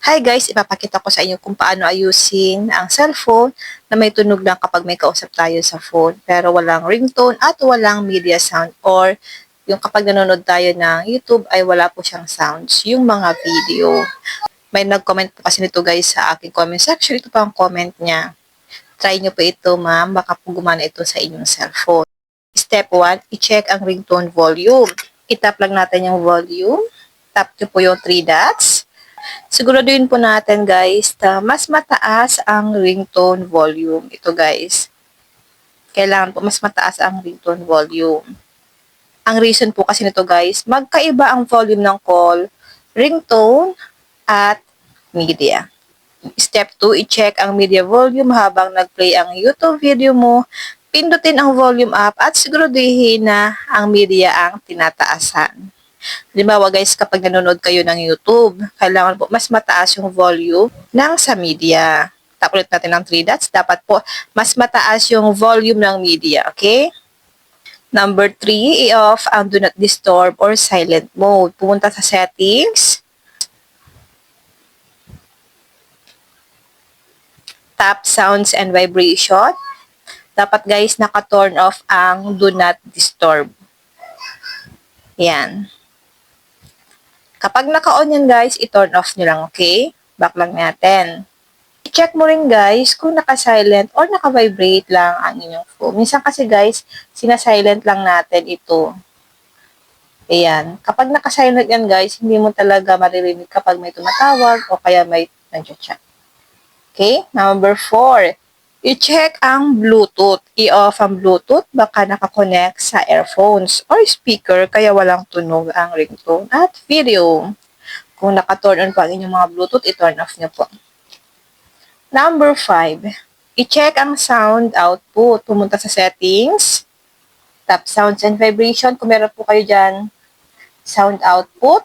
Hi guys, ipapakita ko sa inyo kung paano ayusin ang cellphone na may tunog lang kapag may kausap tayo sa phone pero walang ringtone at walang media sound or yung kapag nanonood tayo ng YouTube ay wala po siyang sounds, yung mga video. May nag-comment po kasi nito guys sa aking comment section. Ito pa ang comment niya. Try nyo po ito ma'am, baka po gumana ito sa inyong cellphone. Step 1, i-check ang ringtone volume. I-tap lang natin yung volume. Tap nyo po yung 3 dots. Siguraduhin po natin guys na mas mataas ang ringtone volume. Ito guys. Kailangan po mas mataas ang ringtone volume. Ang reason po kasi nito guys, magkaiba ang volume ng call, ringtone, at media. Step 2, i-check ang media volume habang nag-play ang YouTube video mo. Pindutin ang volume up at siguraduhin na ang media ang tinataasan. Halimbawa guys, kapag nanonood kayo ng YouTube, kailangan po mas mataas yung volume ng sa media. Tap ulit natin ng 3 dots. Dapat po mas mataas yung volume ng media, okay? Number 3, i-off ang do not disturb or silent mode. Pumunta sa settings. Tap sounds and vibration. Dapat guys, naka-turn off ang do not disturb. Yan. Kapag naka-on yan guys, i-turn off nyo lang, okay? Back lang natin. I-check mo rin guys kung naka-silent or naka-vibrate lang ang inyong phone. Minsan kasi guys, sina-silent lang natin ito. Ayan. Kapag naka-silent yan guys, hindi mo talaga maririnig kapag may tumatawag o kaya may nag-chat. Okay? Number 4. I-check ang Bluetooth. I-off ang Bluetooth, baka nakakonect sa earphones or speaker kaya walang tunog ang ringtone at video. Kung naka-turn on pa ang inyong mga Bluetooth, i-turn off nyo po. Number 5. I-check ang sound output. Pumunta sa settings. Tap sounds and vibration. Kung meron po kayo dyan, sound output.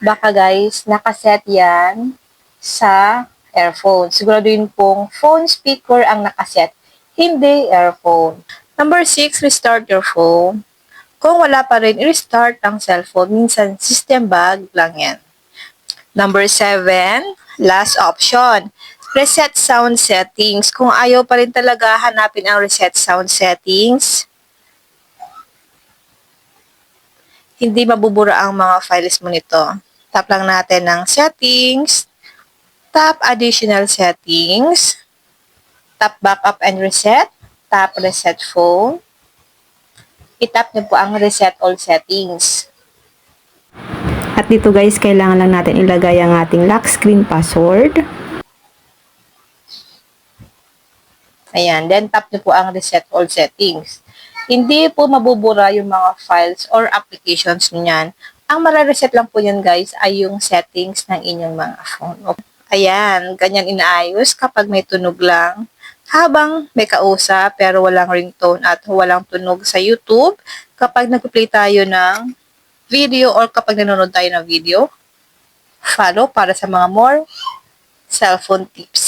Baka guys, nakaset yan sa earphone. Siguraduhin pong phone speaker ang nakaset, hindi earphone. Number 6, restart your phone. Kung wala pa rin, i-restart ang cellphone. Minsan, system bug lang yan. Number 7, last option. Reset sound settings. Kung ayaw pa rin talaga hanapin ang reset sound settings, hindi mabubura ang mga files mo nito. Tap lang natin ng settings. Tap additional settings. Tap backup and reset. Tap reset phone. I-tap nyo po ang reset all settings. At dito guys, kailangan lang natin ilagay ang ating lock screen password. Ayan. Then tap nyo po ang reset all settings. Hindi po mabubura yung mga files or applications niyan. Ang marareset lang po yan guys ay yung settings ng inyong mga phone. Ayan, ganyan inaayos kapag may tunog lang. Habang may kausap pero walang ringtone at walang tunog sa YouTube, kapag nag-play tayo ng video or kapag nanonood tayo ng video, follow para sa mga more cellphone tips.